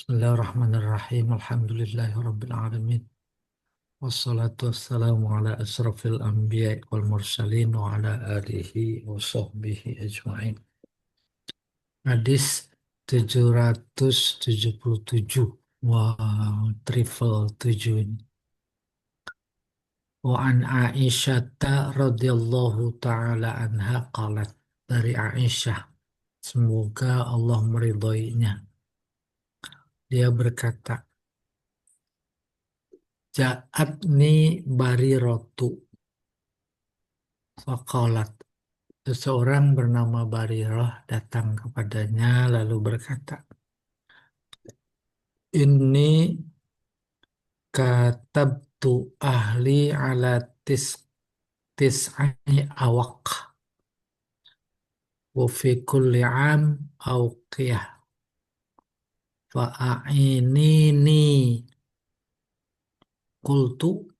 Bismillahirrahmanirrahim. Alhamdulillahirabbil alamin. Wassalatu wassalamu ala asrafil anbiya'i wal mursalin wa ala alihi wa sahbihi ajma'in. Hadis 777. Wah, triple 7 ini. Wa an Aisyah radhiyallahu ta'ala anha qalat, dari Aisyah, semoga Allah meridhoinya. Dia berkata, Ja'atni Bariratu faqalat. Seseorang bernama Barirah datang kepadanya lalu berkata, Ini katabtu ahli ala tis'ai awak wa fi kulli am awqiyah fa'ainini qultu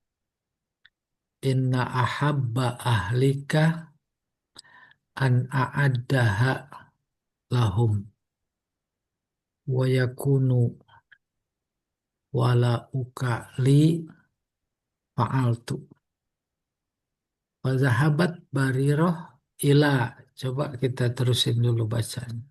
inna ahabba ahlika an a'addaha lahum wa yakunu wala ukali fa'altu wa zahabat Barirah ila. Coba kita terusin dulu bacaan.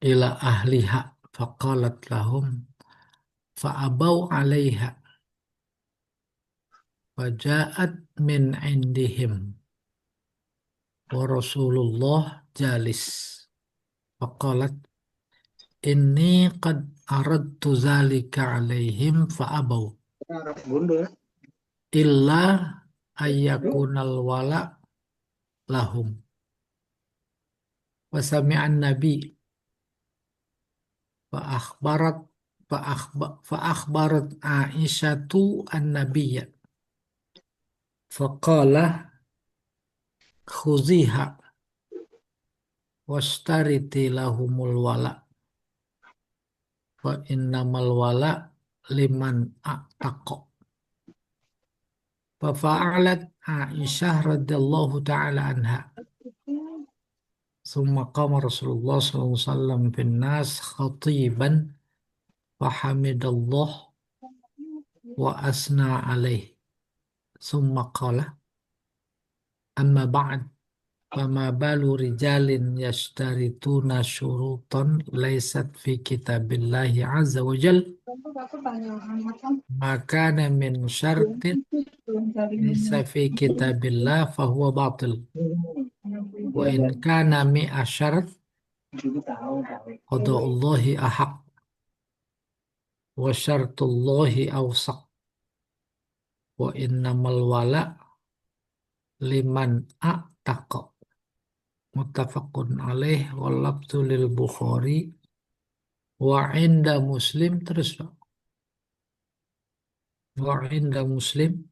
Ila ahliha faqalat lahum fa'abau alaiha faja'at min indihim wa Rasulullah jalis faqalat inni qad aradtu zalika alaihim fa'abau illa ayyakunal wala lahum wa sami'an nabi fa'akhbarat fa'akhbarat Aisyatu an-nabiyya faqala khuziha wastariti lahumul wala fa innamal wala liman a'taqa. Fa fa'alat Aisyah radhiyallahu ta'ala anha. Summa qama Rasulullah sallallahu alaihi wasallam bin nas khatiban fa hamidallah wa asna alaih. Summa qala amma ba'd fama balu rijalin yashtarituna syurutan laysat fi kitabillahi azza wa jal maka min syartin laysa fi kitabillah fahuwa batil wa in kana mi'a syarat qada'ullahi ahaq wa syartullahi awsaq wa innamal wala liman a'taqa. Muttafaqun alaih wal lafzu lil Bukhari wa inda Muslim. Terus Pak. Wa inda Muslim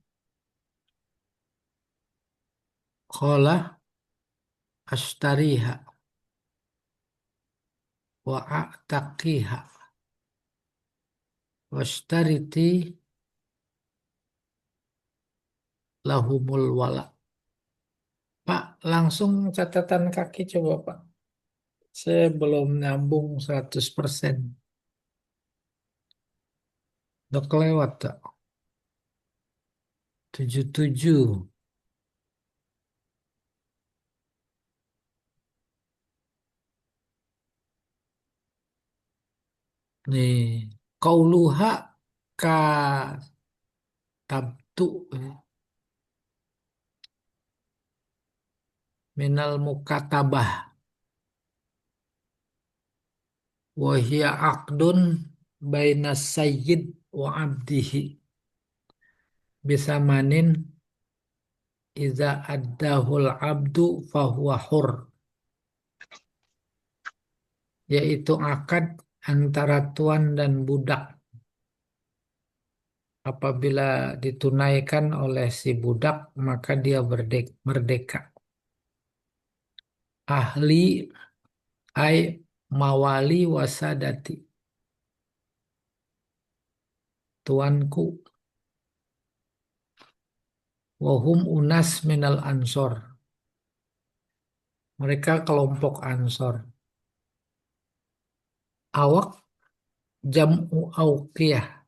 qala ashtariha wa a'taqiha washtariti lahumul wala. Pak, langsung catatan kaki coba Pak. Saya belum nyambung 100%. Udah kelewat tak? 77. Nih, qauluha ka tabtu minal mukatabah wa hiya aqdun baina sayyid wa abdihi bisamanin iza addahul abdu fahuwa hur, yaitu akad antara tuan dan budak. Apabila ditunaikan oleh si budak maka dia merdeka. Ahli ay mawali wasadati, tuanku. Wahum unas minal ansor, Mereka kelompok Ansor. Awak jam'u auqiyah.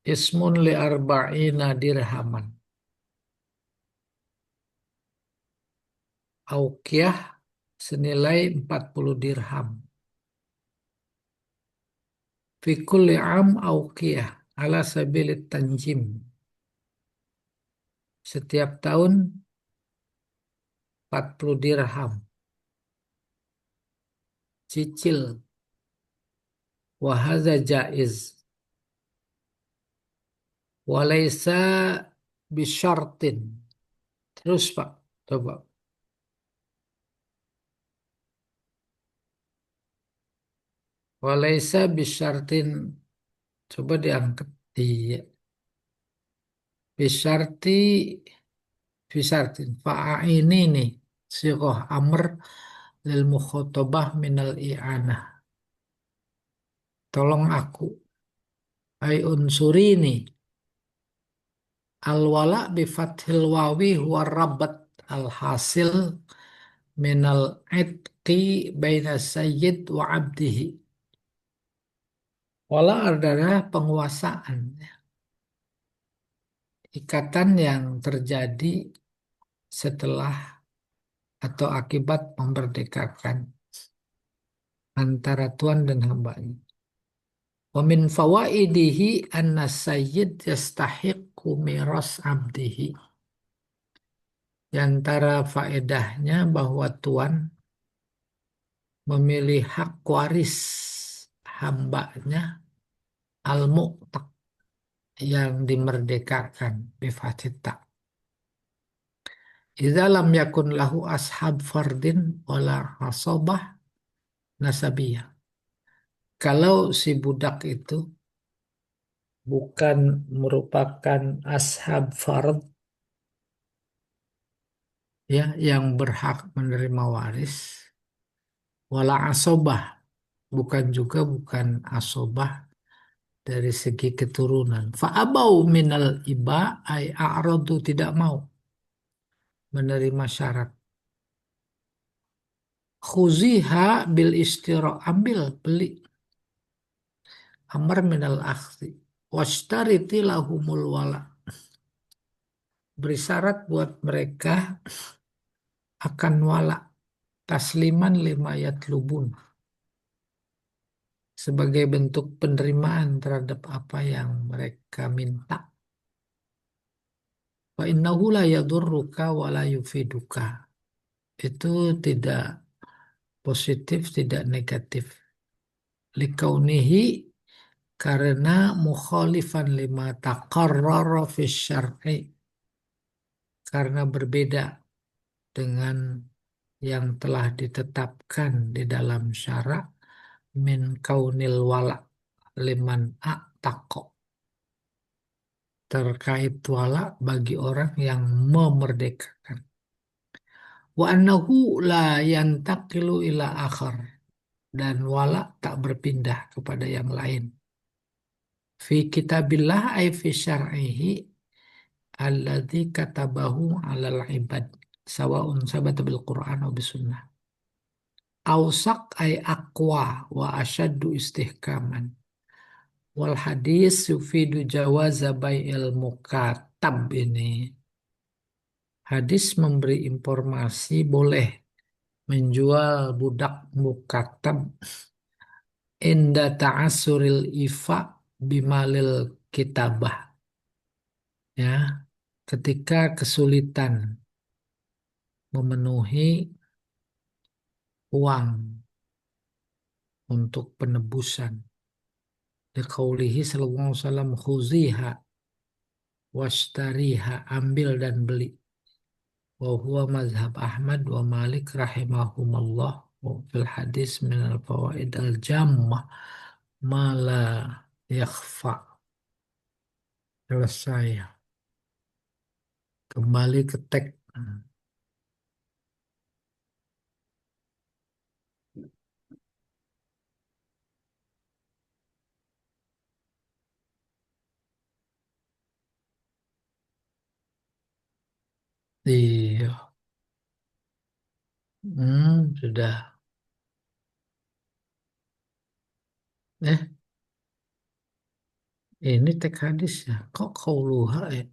Ismun li arba'ina dirhaman. Auqiyah senilai 40 dirham. Fi kulli am auqiyah ala sabilit tanjim. Setiap tahun 40 dirham. Cicil. Wahaza jaiz. Walaysa bisyartin. Terus Pak, coba. Walaysa bisyartin. Coba diangkat. Iya. Bisyarti. Bisyartin. Fa'aini nih. Siqoh amr lil mukhotobah minal i'anah. Tolong aku. Ai unsuri nih. Al-wala bi fathil wawi huwa rabat al-hasil minal itqi baina sayyid wa abdihi. Wala adalah penguasaan, ikatan yang terjadi setelah atau akibat memerdekakan antara tuan dan hambanya. Wa min fawaidihi anna sayyid yastahiqqu miras abdihi. Di antara faedahnya bahwa tuan memilih hak waris hambanya al-mu'taq yang dimerdekakan bifatita. Idza lam yakun lahu ashab fardin wala asobah nasabiyah. Kalau si budak itu bukan merupakan ashab fard ya yang berhak menerima waris, wala asobah bukan asobah dari segi keturunan. Fa'abau minal iba ay a'radu tidak mau menerima syarat. Khuziha bil istiro ambil beli amar minal akhdi washtariti lahumul wala beri syarat buat mereka akan wala tasliman lima yatlubun sebagai bentuk penerimaan terhadap apa yang mereka minta. Wa innahu la yadurruka wa la yufiduka. Itu tidak positif, tidak negatif. Likaunihi karena mukhalifan lima taqarrara fi syar'i karena berbeda dengan yang telah ditetapkan di dalam syarak min kaunil wala liman a'taqo terkait wala bagi orang yang memerdekakan. Wa annahu la yantaqilu ila akhar dan wala tak berpindah kepada yang lain. Fi kitabillah ay fi syar'ihi alladzi katabahu 'alal ibad sawa'un sabata bil Qur'an aw bis sunnah. Ausak ay aqwa wa asyaddu istihkaman. Wal hadis yufidu jawaza bai'il mukatab ini. Hadis memberi informasi boleh menjual budak mukatab inda ta'asuril ifa bimalil kitabah. Ya, ketika kesulitan memenuhi uang untuk penebusan. Liqaulihi sallallahu alaihi wasallam khuziha washtariha ambil dan beli. Wa huwa mazhab Ahmad wa Malik rahimahumallah wa fil hadis min al-fawaid al-jammah ma la yakhfa. Selesai. Kembali ke teks. Iya. sudah. Eh, ini teks hadis ya. Kok kauluha ya?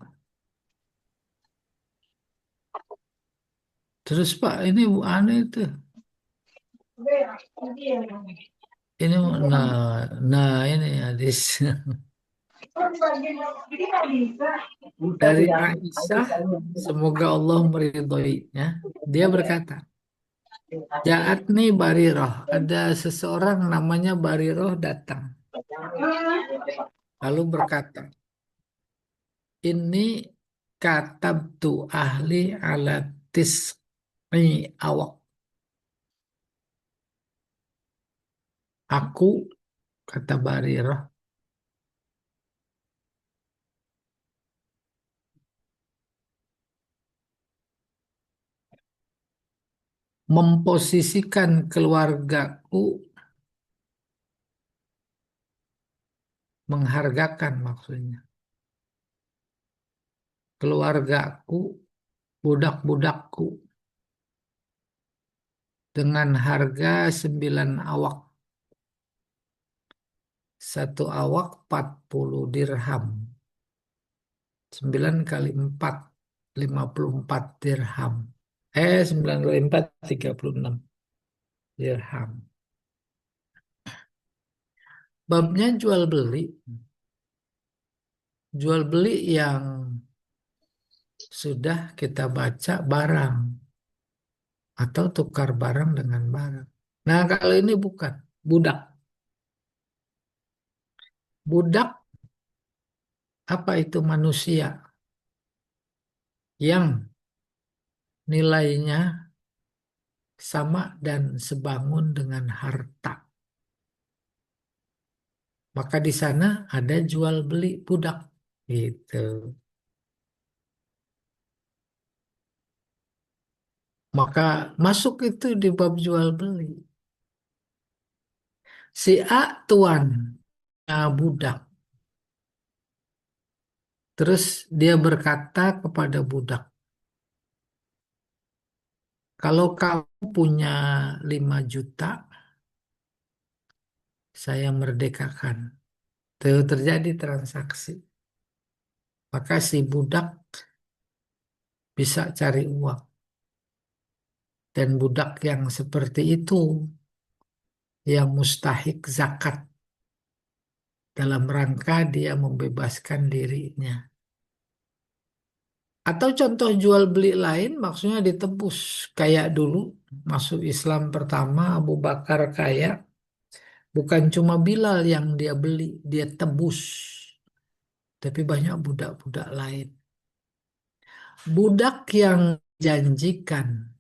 Terus Pak, ini Bu aneh itu. Ini nah ini hadis dari Aisyah. Semoga Allah meridhoinya. Dia berkata, Ja'atni Bariroh. Ada seseorang namanya Bariroh datang. Lalu berkata, ini katabtu ahli ala tis'i awak. Aku, kata Bariroh, memposisikan keluargaku, menghargakan maksudnya. Keluargaku, budak-budakku, dengan harga 9 awak. Satu awak 40 dirham. 9 kali 4, 54 dirham. 9 kali 4, 36 dirham. Babnya jual beli. Jual beli yang sudah kita baca barang. Atau tukar barang dengan barang. Nah kalau ini bukan. Budak. Budak apa itu manusia yang nilainya sama dan sebangun dengan harta. Maka di sana ada jual beli budak. Gitu. Maka masuk itu di bab jual beli. Si A tuan budak. Terus dia berkata kepada budak, kalau kamu punya 5 juta, saya merdekakan. Itu terjadi transaksi. Maka si budak bisa cari uang. Dan budak yang seperti itu, yang mustahik zakat, dalam rangka dia membebaskan dirinya. Atau contoh jual beli lain maksudnya ditebus. Kayak dulu masuk Islam pertama Abu Bakar kaya. Bukan cuma Bilal yang dia beli, dia tebus. Tapi banyak budak-budak lain. Budak yang janjikan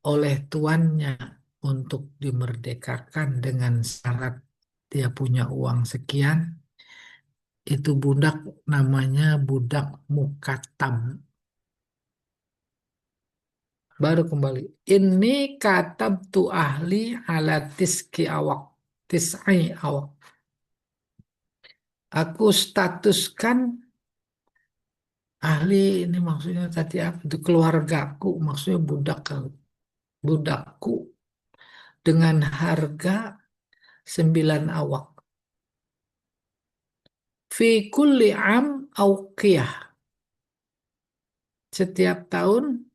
oleh tuannya untuk dimerdekakan dengan syarat dia punya uang sekian, itu budak namanya budak mukatam. Baru kembali. Ini katab tu ahli ala tiski awak. Tisai awak. Aku statuskan ahli ini maksudnya tadi apa? Itu keluargaku. Maksudnya budak budakku dengan harga 9 awak. Fi kulli am auqiyah. Setiap tahun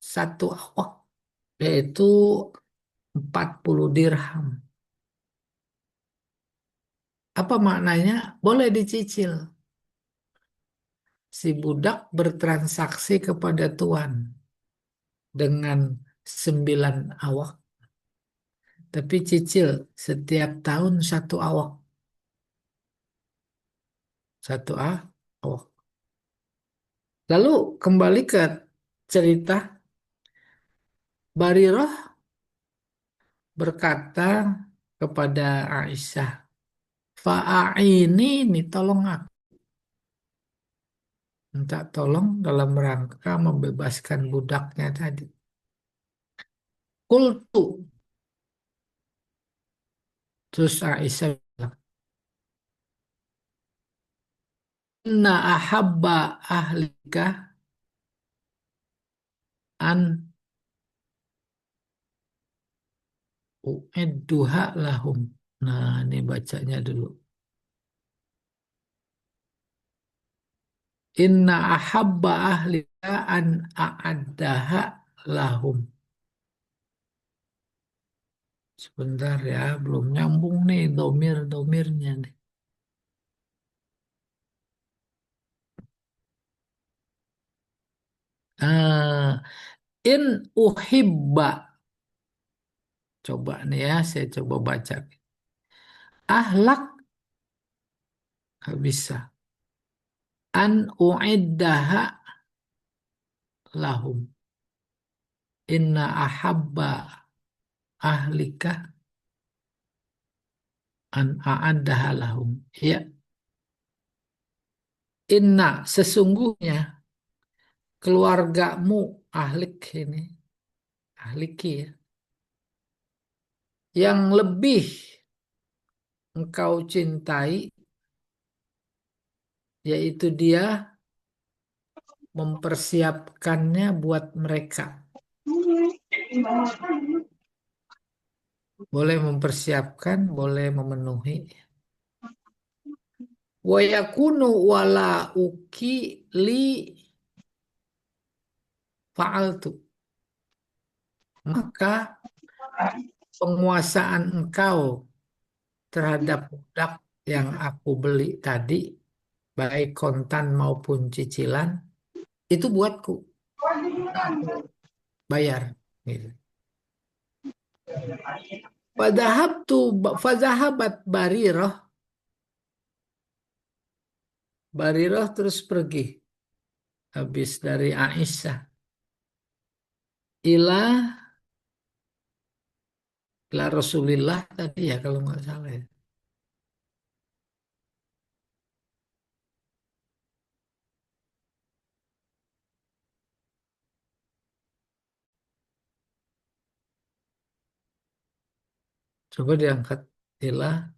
1 awak. Yaitu 40 dirham. Apa maknanya? Boleh dicicil. Si budak bertransaksi kepada tuan dengan 9 awak. Tapi cicil setiap tahun 1 awak. 1 awak. Lalu kembali ke cerita Barirah berkata kepada Aisyah, Fa'aini ini tolong aku. Minta tolong dalam rangka membebaskan budaknya tadi. Kultu. Terus Aisyah bilang, Inna ahabba ahlika an U'idduha lahum. Nah, ini bacanya dulu. Inna ahabba ahlika an a'addaha lahum. Sebentar ya, belum nyambung nih domir-domirnya nih. Ah, in uhibba. Coba nih ya, saya coba baca. Ahlak, nggak bisa. An u'iddaha lahum. Inna ahabba ahlika an a'addaha lahum. Ya, inna sesungguhnya keluargamu ahlik ini, ahliki ya, yang lebih engkau cintai, yaitu dia mempersiapkannya buat mereka. Boleh mempersiapkan, boleh memenuhi. Wa yakunu wala uki li fa'altu. Maka penguasaan engkau terhadap budak yang aku beli tadi, baik kontan maupun cicilan, itu buatku. Aku bayar. Gitu. Fadahabat Bariroh. Bariroh terus pergi. Habis dari Aisyah. Ilah ila Rasulillah tadi ya kalau nggak salah ya. Coba diangkat. Ilah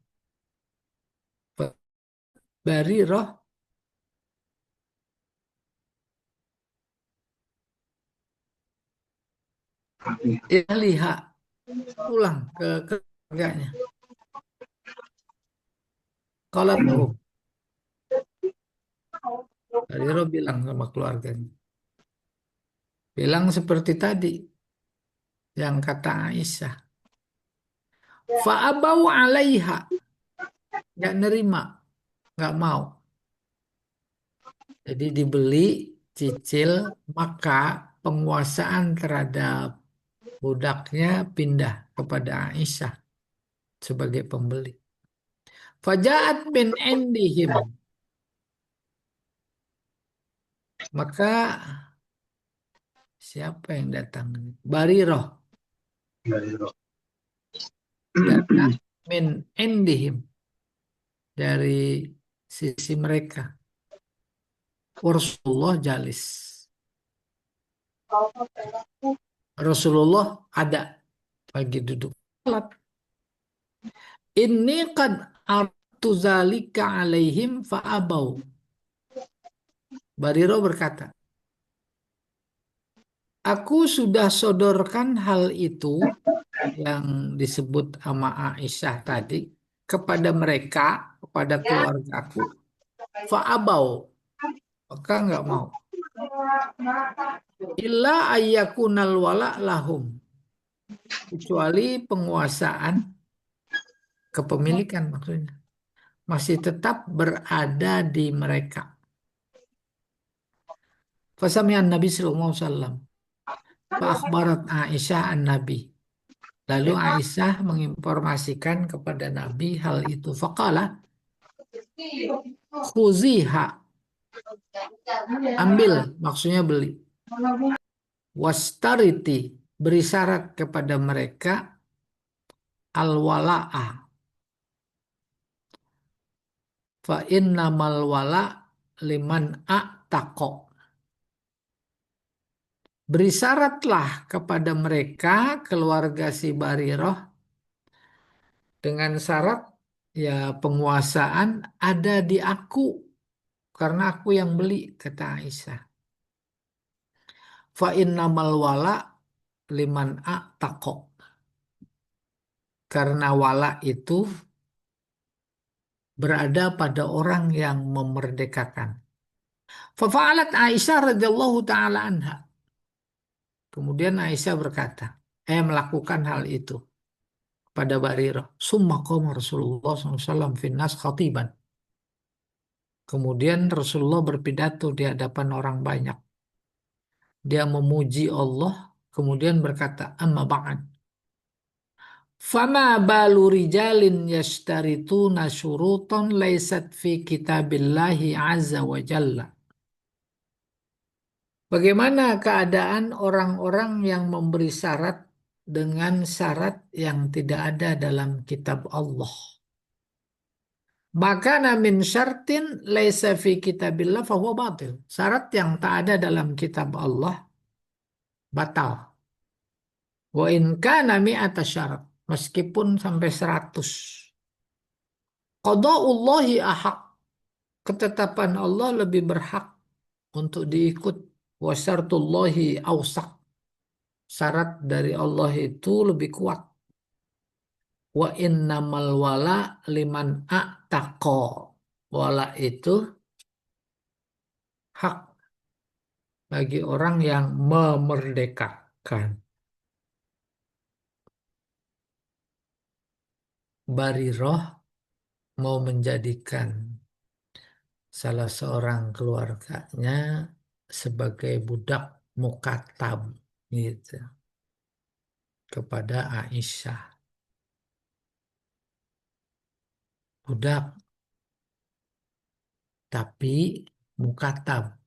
Bariroh lihat pulang ke keluarganya. Kalau Bariroh bilang sama keluarganya. Bilang seperti tadi yang kata Aisyah. Fa'abau alaiha. Nggak nerima. Nggak mau. Jadi dibeli, cicil, maka penguasaan terhadap budaknya pindah kepada Aisyah sebagai pembeli. Fajaat bin indihim. Maka siapa yang datang? Bariroh. Datang min indihim. Dari sisi mereka. Rasulullah jalis. Rasulullah ada lagi duduk. Ini kan artu zalika alaihim fa'abau. Bariro berkata, aku sudah sodorkan hal itu yang disebut sama Aisyah tadi kepada mereka, kepada keluargaku. Fa'abau, maka nggak mau. Illa ayyakunal wala lahum. Kecuali penguasaan kepemilikan maksudnya. Masih tetap berada di mereka. Fasami'an Nabi sallallahu alaihi wasallam. Fa akhbarat Aisyah an Nabi. Lalu Aisyah menginformasikan kepada Nabi hal itu. Faqala khuziha. Ambil, maksudnya beli. Wastariti. Beri syarat kepada mereka al-wala'ah. Fa innamal wala liman a'taqo. Beri syaratlah kepada mereka keluarga si Bariroh dengan syarat ya penguasaan ada di aku karena aku yang beli kata Aisyah. Fa innamal wala liman a'taqo. Karena wala itu berada pada orang yang memerdekakan. Fafa'alat Aisyah radhiyallahu taala anha. Kemudian Aisyah berkata, melakukan hal itu pada Barirah. Summa qama Rasulullah SAW finnas khatiban. Kemudian Rasulullah berpidato di hadapan orang banyak. Dia memuji Allah, kemudian berkata, amma ba'd. Fama balu rijalin yashtarituna syurutan laysat fi kitabillahi azza wa jalla. Bagaimana keadaan orang-orang yang memberi syarat dengan syarat yang tidak ada dalam kitab Allah? Maka min syartin laisa fi kitabillah fahuwa batil. Syarat yang tak ada dalam kitab Allah batal. Wa in kana mi'ata syarat. Meskipun sampai 100. Qada'ullahi ahaq. Ketetapan Allah lebih berhak untuk diikut. Wa syartullahi awsaq. Syarat dari Allah itu lebih kuat. Wa innamal wala liman a'taqa. Wala itu hak bagi orang yang memerdekakan. Bariroh mau menjadikan salah seorang keluarganya sebagai budak mukatab gitu kepada Aisyah. Budak tapi mukatab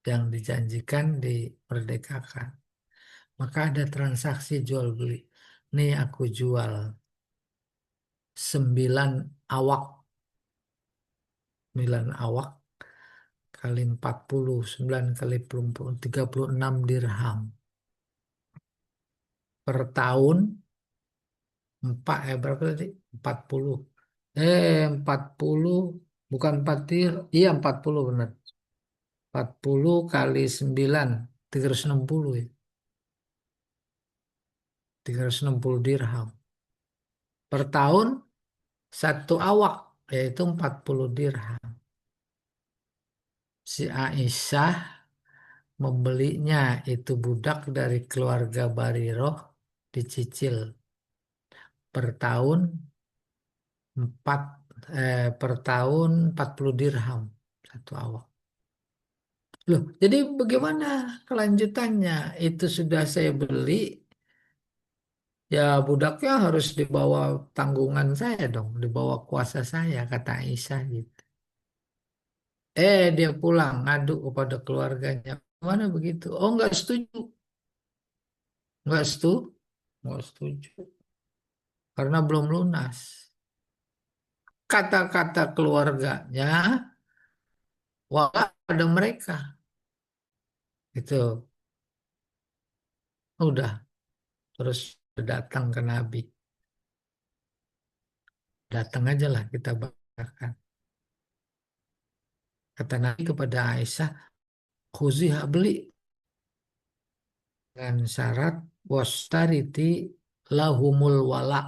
yang dijanjikan diperdekakan. Maka ada transaksi jual beli. Nih aku jual 9 awak. 9 awak kali 40, 9 kali 40, 36 dirham. Per tahun, berapa tadi? 40. 40, bukan 4 iya 40 benar. 40 kali 9, 360 ya. 360 dirham. Per tahun, 1 awak, yaitu 40 dirham. Si Aisyah membelinya itu budak dari keluarga Bariroh dicicil per tahun 4 per tahun 40 dirham 1 awak. Loh, jadi bagaimana kelanjutannya? Itu sudah saya beli, ya budaknya harus dibawa tanggungan saya dong, dibawa kuasa saya, kata Aisyah gitu. Dia pulang ngadu kepada keluarganya. Mana begitu? Oh, nggak setuju. Nggak setuju. Nggak setuju. Karena belum lunas. Kata-kata keluarganya, wah pada mereka. Itu udah terus datang ke Nabi. Datang aja lah kita bacakan. Kata Nabi kepada Aisyah, khuziha beli dengan syarat wastariti lahumul wala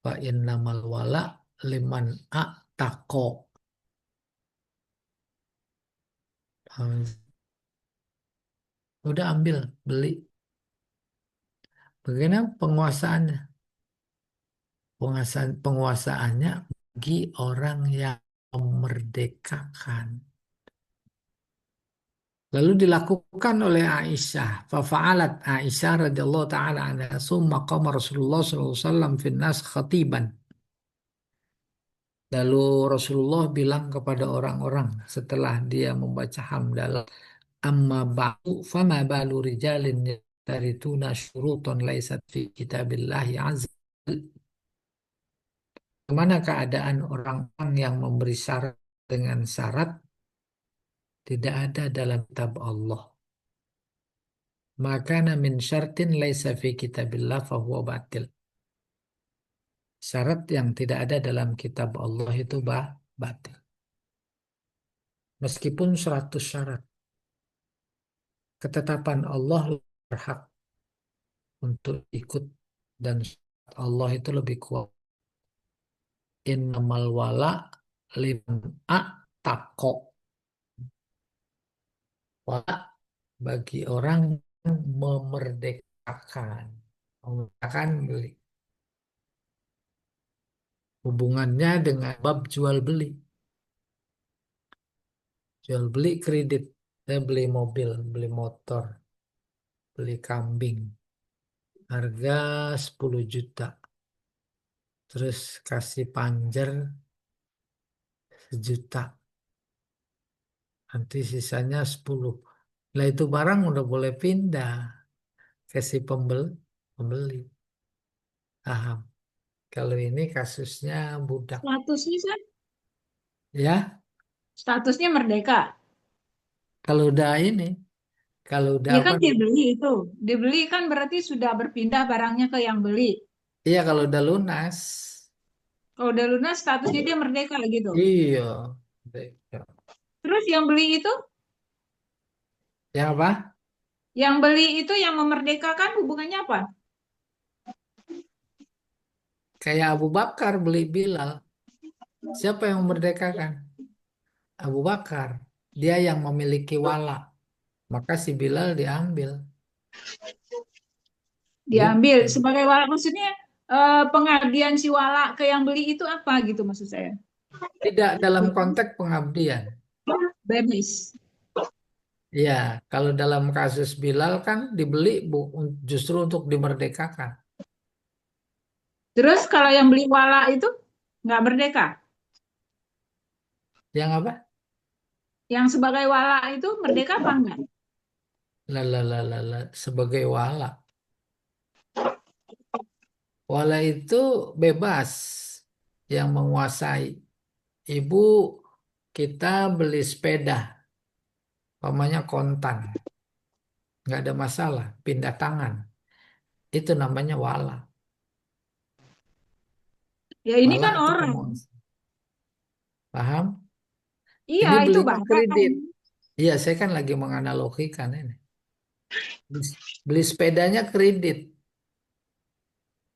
wa innamal wala liman a'taqo. Udah ambil, beli. Bagaimana penguasaannya? Penguasaannya bagi orang yang memerdekakan. Lalu dilakukan oleh Aisyah. Fafa'alat Aisyah radhiyallahu taala anha summa qama Rasulullah sallallahu alaihi wasallam finnas khatiban. Lalu Rasulullah bilang kepada orang-orang setelah dia membaca hamdalah, amma ba'du fama balu rijalin yarituna syurutan laisat fi kitabillahi azza. Bagaimana keadaan orang-orang yang memberi syarat dengan syarat tidak ada dalam kitab Allah? Maka min syartin laisa fi kitabillah fahuwa batil. Syarat yang tidak ada dalam kitab Allah itu batil. Meskipun 100 syarat. Ketetapan Allah berhak untuk ikut dan Allah itu lebih kuat. Innamal wala liman a'taqo. Wala bagi orang yang memerdekakan. Memerdekakan beli. Hubungannya dengan bab jual beli. Jual beli kredit. Saya beli mobil, beli motor, beli kambing. Harga 10 juta. Terus kasih panjer 1 juta. Nanti sisanya 10. Lah itu barang udah boleh pindah ke si pembeli. Pembeli. Paham. Kalau ini kasusnya budak. Statusnya, Ya, statusnya merdeka. kalau udah ini, kalau udah Iya apa? kan dibeli itu. Dibeli kan berarti sudah berpindah barangnya ke yang beli. Iya, kalau udah lunas. Kalau udah lunas statusnya dia merdeka gitu. Iya. Terus yang beli itu, Yang apa? yang beli itu yang memerdekakan hubungannya apa? Kayak Abu Bakar beli Bilal. Siapa yang memerdekakan? Abu Bakar. Dia yang memiliki wala. Maka si Bilal diambil. Diambil Gitu. sebagai wala, maksudnya pengabdian si wala ke yang beli itu apa gitu maksud saya? Tidak dalam konteks pengabdian. Bebas. Ya, kalau dalam kasus Bilal kan dibeli justru untuk dimerdekakan. Terus kalau yang beli wala itu nggak merdeka. Yang apa? Yang sebagai wala itu merdeka apa enggak? Sebagai wala. Wala itu bebas yang menguasai. Ibu, kita beli sepeda, pamannya kontan, nggak ada masalah, pindah tangan. Itu namanya wala. Ya ini Wala kan itu orang. penguasa. Paham? Iya Ini itu belinya barang. kredit. Iya, saya kan lagi menganalogikan ini. Beli beli sepedanya kredit.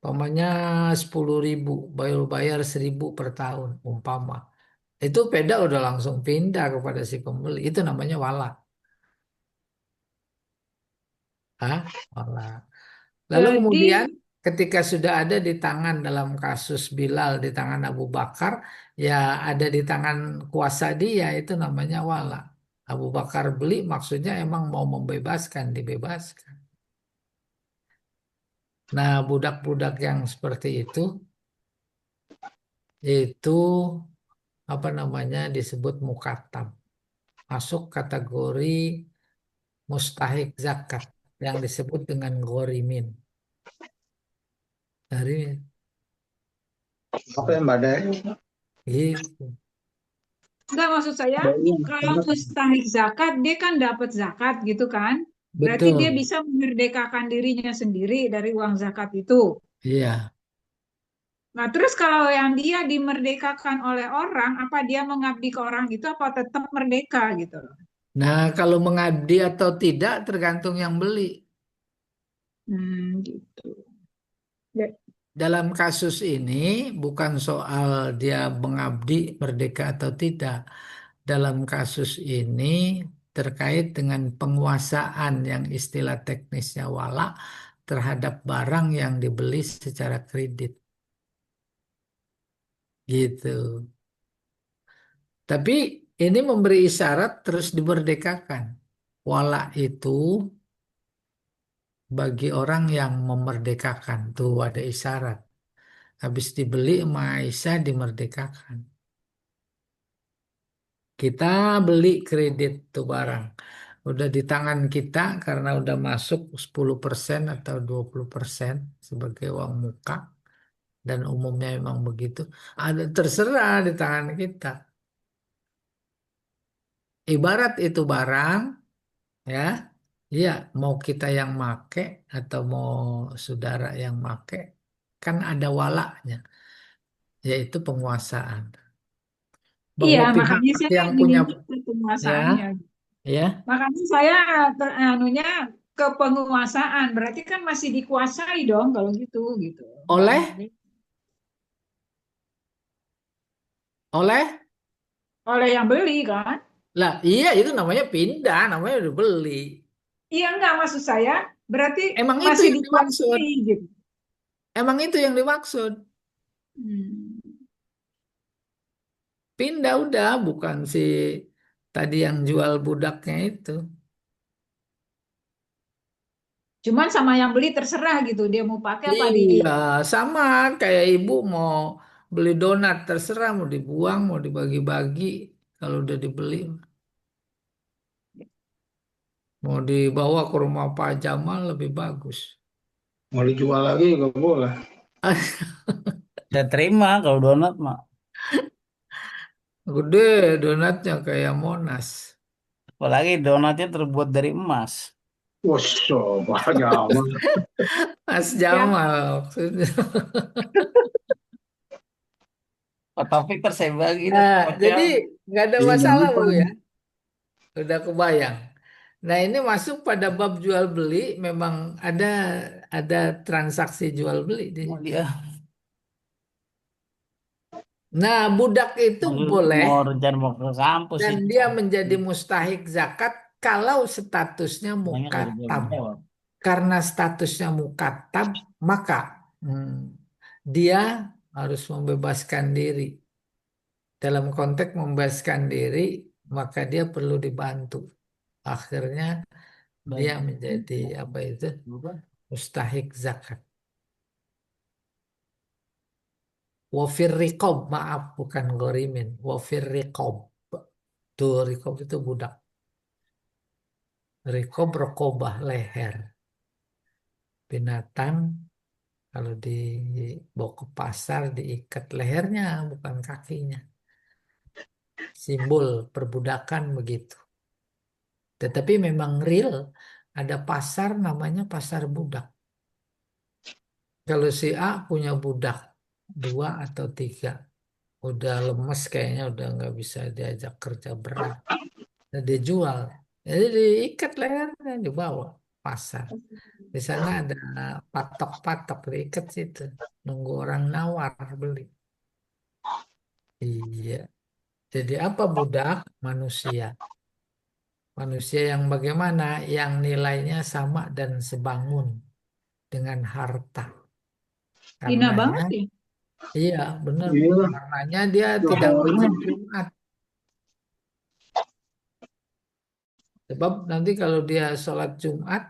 Pamannya 10.000, bayar 1.000 per tahun, umpama. Itu sepeda udah langsung pindah kepada si pembeli. Itu namanya wala. Hah? Wala. Lalu Jadi kemudian ketika sudah ada di tangan dalam kasus Bilal di tangan Abu Bakar, ya ada di tangan kuasa dia itu namanya wala. Abu Bakar beli maksudnya emang mau membebaskan, dibebaskan. Nah, budak-budak yang seperti itu apa namanya disebut mukatab. Masuk kategori mustahik zakat yang disebut dengan gorimin. Dari apa yang Mbak Dek? gitu. Enggak maksud saya kalau mustahik zakat dia kan dapat zakat gitu kan. Berarti dia Betul. bisa memerdekakan dirinya sendiri dari uang zakat itu. Iya. Nah, terus kalau yang dia dimerdekakan oleh orang, apa dia mengabdi ke orang itu apa tetap merdeka gitu loh. Nah, kalau mengabdi atau tidak tergantung yang beli. Gitu. Ya, Dalam kasus ini bukan soal dia mengabdi merdeka atau tidak. Dalam kasus ini terkait dengan penguasaan yang istilah teknisnya wala terhadap barang yang dibeli secara kredit. Gitu. Tapi ini memberi isyarat terus dimerdekakan. Wala itu bagi orang yang memerdekakan. Tuh ada isyarat. Habis dibeli sama Aisyah dimerdekakan. Kita beli kredit tuh barang. Udah di tangan kita karena udah masuk 10% atau 20% sebagai uang muka. Dan umumnya memang begitu. Ada terserah di tangan kita. Ibarat itu barang, ya. Iya, mau kita yang make atau mau saudara yang make, kan ada walaknya, yaitu penguasaan. iya, Bahwa pihak makanya saya yang punya meninjau ke ya, penguasaannya. ya, Makanya saya anunya kepenguasaan. Berarti kan masih dikuasai dong kalau gitu gitu. Nggak Oleh, merdeka. oleh, Oleh yang beli kan? lah iya itu namanya pindah, namanya udah beli. Iya enggak maksud saya berarti Emang itu masih yang dimaksud. dikuasai gitu. Emang itu yang dimaksud. Hmm. Pindah udah, bukan si tadi yang jual budaknya itu. Cuman sama yang beli terserah gitu, dia mau pakai apa di. Iya, sama kayak ibu mau beli donat, terserah mau dibuang, mau dibagi-bagi. Kalau udah dibeli, mau dibawa ke rumah Pak Jamal lebih bagus. Mau dijual lagi nggak boleh. Saya terima kalau donat mah. Gede donatnya kayak Monas. Apalagi donatnya terbuat dari emas. Wah, so, banyak amat. Mas Ya, Jamal maksudnya. Pak Taufik kan saya bagi dah Nah, jadi voucher. nggak ada Ini masalah Bu gampang. ya. Udah kebayang. Nah, ini masuk pada bab jual beli, memang ada transaksi jual beli di Mau situ. dia Nah, budak itu mau, boleh mau rencana mau ke kampus dan itu. dia menjadi mustahik zakat kalau statusnya Banyak lagi mukatab. jawab. Karena statusnya mukatab, maka hmm, dia harus membebaskan diri. Dalam konteks membebaskan diri, maka dia perlu dibantu. Akhirnya dia Dan menjadi apa itu? bukan Mustahik zakat. Wafir riqob, maaf bukan gorimin. Wafir riqob. Tuh riqob itu budak. Riqob rokobah leher. Binatang kalau dibawa ke pasar diikat lehernya bukan kakinya. Simbol perbudakan begitu. Tetapi memang real ada pasar namanya pasar budak. Kalau si A punya budak dua atau tiga, udah lemes kayaknya udah nggak bisa diajak kerja berat. Nah, dijual. Jadi diikat lehernya dibawa pasar. Di sana ada patok-patok diikat situ. Nunggu orang nawar beli. Iya. Jadi apa budak? Manusia. Manusia yang bagaimana? Yang nilainya sama dan sebangun dengan harta. hina Karenanya, banget ya. iya benar Bu. Iya, Karenanya dia tidak lapornya. wajib Jumat. Sebab nanti kalau dia sholat Jumat,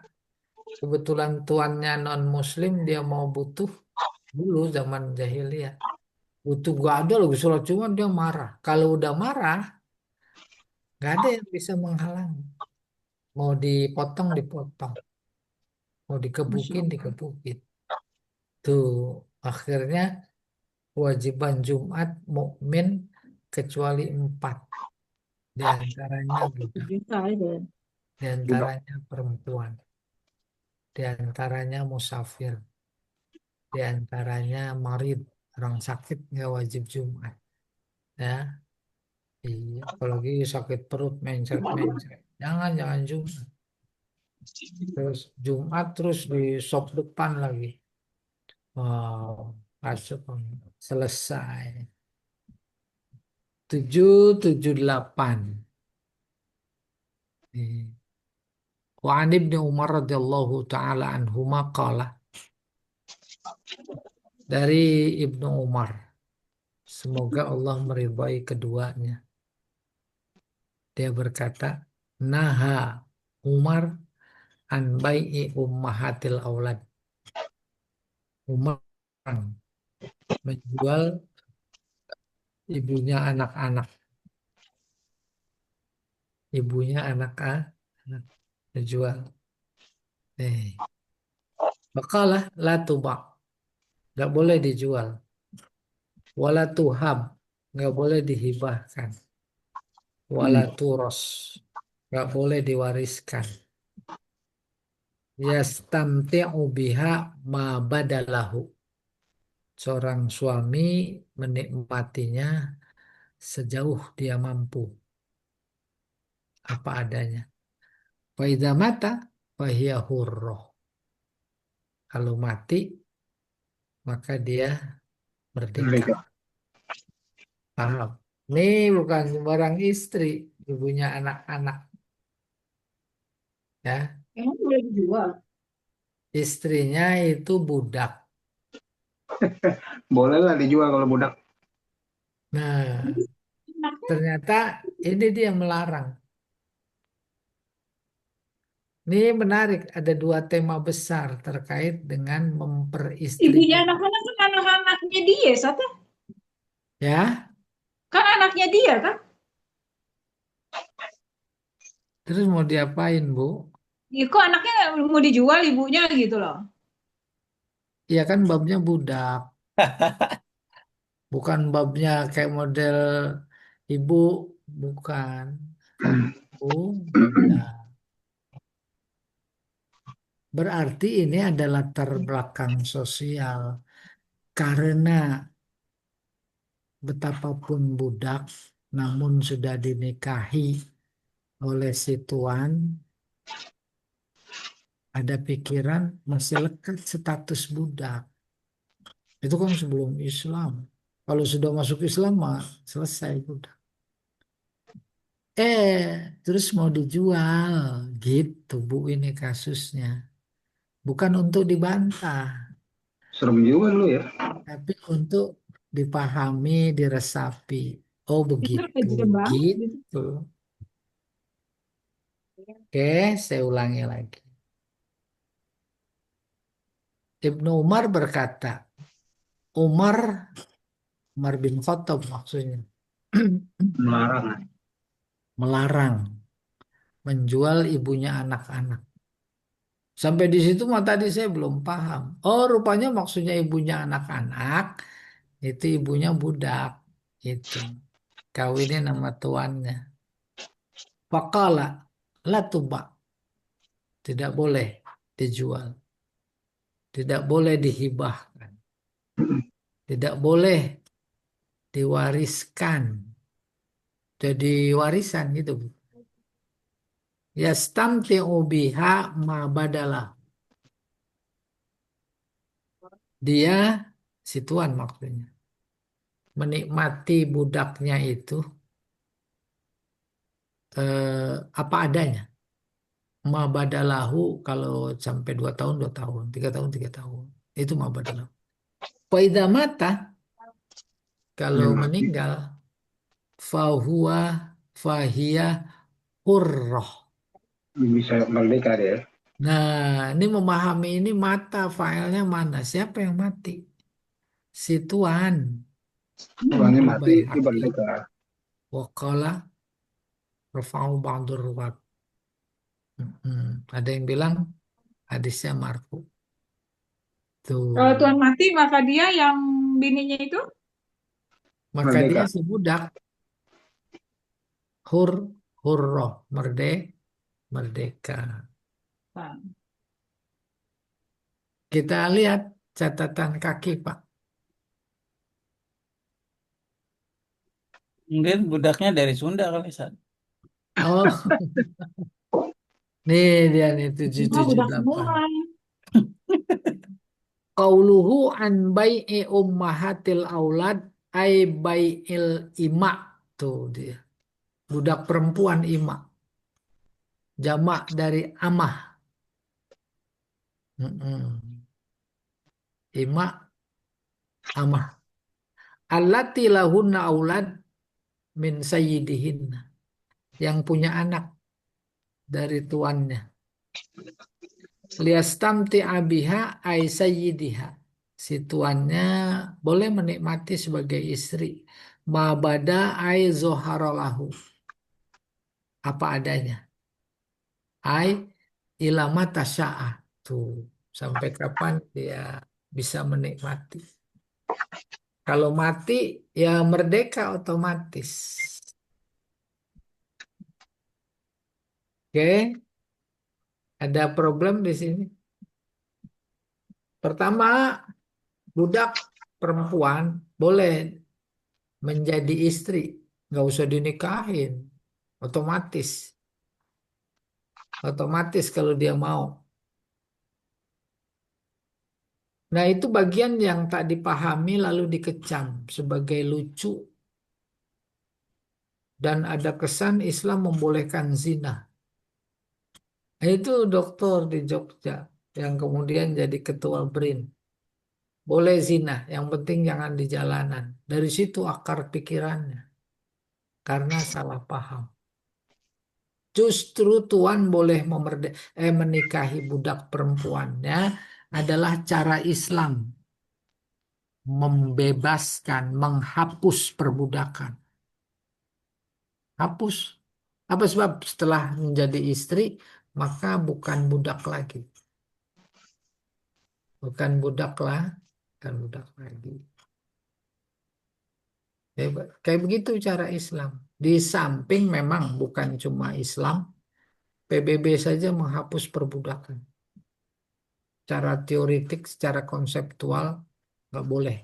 kebetulan tuannya non Muslim, dia mau butuh dulu zaman jahiliyah. Butuh gak ada lagi sholat Jumat dia marah. Kalau udah marah, gak ada yang bisa menghalangi. Mau dipotong dipotong, mau Masya dikebukin Allah. dikebukin. Tuh akhirnya kewajiban Jumat mukmin kecuali empat. Di antaranya budak, Juta aja. di Budak. antaranya perempuan, di antaranya musafir, di antaranya marid, orang sakit nggak wajib Jumat. Ya, iya. Apalagi sakit perut mencret-mencret. Jangan Jumat. Terus Jumat terus di sop depan lagi. Wow, masuk selesai. 778. Wa an Ibnu Umar radhiyallahu taala anhuma qala dari Ibnu Umar, semoga Allah meridhai keduanya. Dia berkata, Naha Umar an bai'i ummahatil aulad. Umar menjual ibunya anak-anak, ibunya anak-anak dijual. Bakalah la tuba, nggak boleh dijual. Wala tuhab, nggak boleh dihibahkan. Wala Hmm. turos, nggak boleh diwariskan. Yastamti'u biha ma badalahu. Seorang suami menikmatinya sejauh dia mampu apa adanya. Faida mata fahiya hurroh. Kalau mati, maka dia merdeka. Merdeka. Paham? Ini bukan sembarang istri, ibunya anak-anak ya. Emang boleh dijual? Istrinya itu budak. Boleh lah dijual kalau budak. Nah, Anaknya, ternyata ini dia melarang. Ini menarik, ada dua tema besar terkait dengan ibunya memperistrikan. anak-anak kan anak-anaknya dia, Sate. Ya, Kan anaknya dia kan? terus mau diapain, Bu? Ya, kok anaknya nggak mau dijual ibunya gitu loh. Ya kan babnya budak, bukan babnya kayak model ibu, bukan. Satu, budak. Berarti ini adalah latar belakang sosial. Karena betapapun budak, namun sudah dinikahi oleh si tuan, ada pikiran masih lekat status budak. Itu kan sebelum Islam. Kalau sudah masuk Islam mah selesai budak. Terus mau dijual, gitu Bu ini kasusnya. Bukan untuk dibantah, Serem juga dulu ya. tapi untuk dipahami, diresapi. Oh Itu begitu, kejam banget gitu. gitu. Oke, saya ulangi lagi. Ibnu Umar berkata, Umar, Umar bin Khattab maksudnya, Melarang. melarang menjual ibunya anak-anak. Sampai di situ mah tadi saya belum paham. Oh, rupanya maksudnya ibunya anak-anak, itu ibunya budak. Itu. Kawinnya nama tuannya. Faqala, la tuba. Tidak boleh dijual. Tidak boleh dihibahkan. Tidak boleh diwariskan. Jadi warisan gitu, Bu. Yastamti'u biha ma badalah. Dia, si tuan maksudnya, menikmati budaknya itu apa adanya. Ma badalahu kalau sampai 2 tahun, 2 tahun, 3 tahun, 3 tahun. Itu ma badalahu. Faida mata, kalau Yang mati meninggal, fahuwa fahiyah hurroh. bisa merdeka dia. Nah, ini memahami ini mata filenya mana? Siapa yang mati? Si tuan. Tuannya Rawahul mati, dia Baihaqi. merdeka. Waqala rafa'u ba'dur ruwat. Ada yang bilang hadisnya marfu. Kalau Tuh. Tuhan mati, maka dia yang bininya itu, Maka dia Merdeka. si budak hur hurroh merdeka. nah, Kita lihat catatan kaki, Pak. Mungkin budaknya dari Sunda kali, Sat. Oh, nih dia nih tujuh semua tujuh budak delapan. semua. Qauluhu an bai'i ummahatil aulad ay bai'il ima. Tuh dia. Budak perempuan ima. Jamak dari amah. Mm-mm. Ima amah. Allati lahunna aulad min sayyidihinna. Yang punya anak dari tuannya. Liastamti abiha ay sayyidiha. Si tuannya boleh menikmati sebagai istri. Mabada ay zoharolahu. Apa adanya. Ay ilamata sya'ah. Tuh. Sampai kapan dia bisa menikmati. Kalau mati ya merdeka otomatis. Oke, ada problem di sini. Pertama, budak perempuan boleh menjadi istri, nggak usah dinikahin, otomatis. otomatis kalau dia mau. Nah, itu bagian yang tak dipahami lalu dikecam sebagai lucu dan ada kesan Islam membolehkan zina. Nah, itu dokter di Jogja yang kemudian jadi ketua BRIN. Boleh zina, yang penting jangan di jalanan. Dari situ akar pikirannya, karena salah paham. Justru Tuhan boleh menikahi budak perempuannya adalah cara Islam membebaskan, menghapus perbudakan. Hapus. Apa sebab? Setelah menjadi istri, maka bukan budak lagi. Bukan budak lah, bukan budak lagi. Kayak begitu cara Islam. Di samping memang bukan cuma Islam, PBB saja menghapus perbudakan. Secara teoritik, secara konseptual, nggak boleh.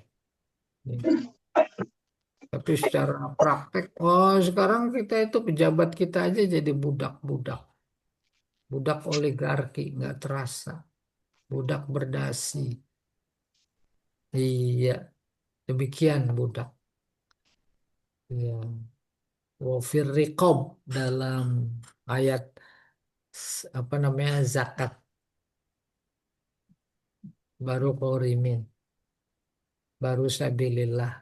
Tapi secara praktek, oh sekarang kita itu pejabat kita aja jadi budak-budak. Budak oligarki, nggak terasa. Budak berdasi. Iya, demikian budak. Ya. Wafir riqab dalam ayat apa namanya zakat baru qorimin, baru sabilillah,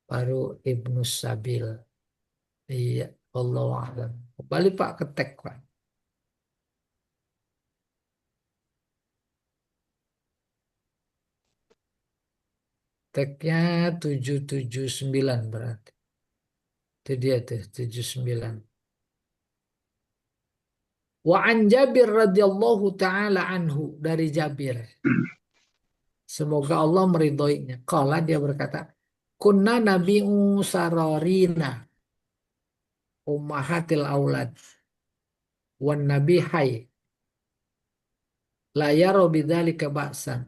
baru ibnus sabil. Iya, Allah a'lam. Kembali Pak ke teks Pak. Teksnya 779 berarti. Itu dia tuh 79. Wa an Jabir radhiyallahu taala anhu, dari Jabir. Semoga Allah meridhoinya. Kala dia berkata, kunna nabi'u sararina ummahatil aulad wan nabi hayy la yaro bidzalika ba'san.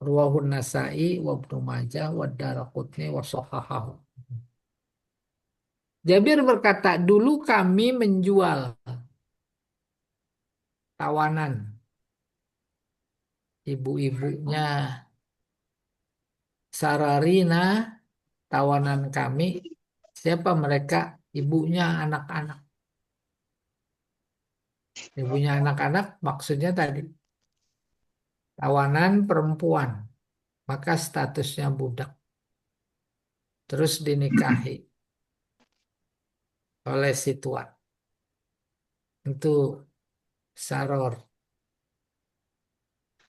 Ruwahun Nasa'i wa Ibnu Majah wa Daraqutni wa sahahahu. Jabir berkata, dulu kami menjual tawanan ibu-ibunya Sararina, tawanan kami. Siapa mereka? Ibunya anak-anak. Ibunya anak-anak maksudnya tadi tawanan perempuan. Maka statusnya budak. Terus dinikahi oleh si tuan. Itu saror.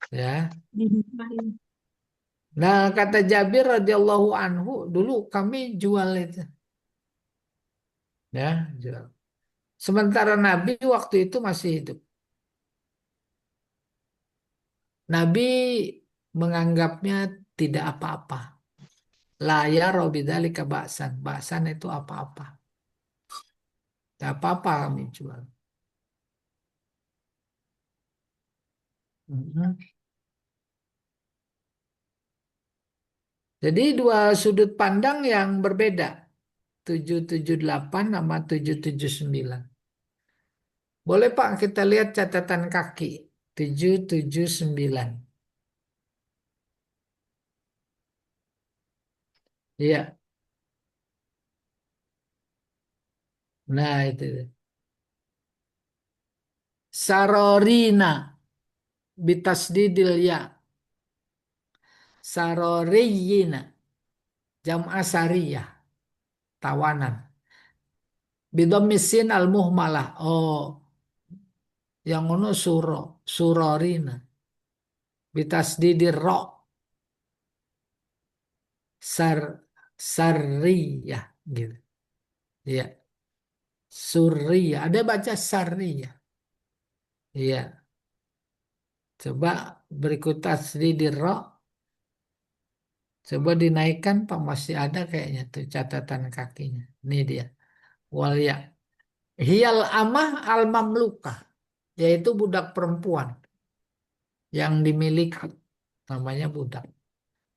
Ya. Nah, kata Jabir radhiyallahu anhu, dulu kami jual itu. Ya, jual. Sementara Nabi waktu itu masih hidup. Nabi menganggapnya tidak apa-apa. La yaro bidzalika ba'san. Ba'san itu apa-apa. Tidak apa-apa kami jual. Mhm. Jadi dua sudut pandang yang berbeda. 778 sama 779. Boleh Pak kita lihat catatan kaki. 779. Iya. Nah itu. Sarorina bitasdidil ya. Saroriyina. Jam'a sariyah. Tawanan. Bidomisin al-muhmalah. Oh, yang ono surorina. Bitasdidir ro. Sar sariyah gitu. Iya. Suriyah. Ada baca sariyah. Iya. Coba berikut tasdidir ro. Coba dinaikkan Pak, masih ada kayaknya tuh catatan kakinya. Ini dia. Walya. Hiyal amah al mamlukah, yaitu budak perempuan yang dimiliki, namanya budak.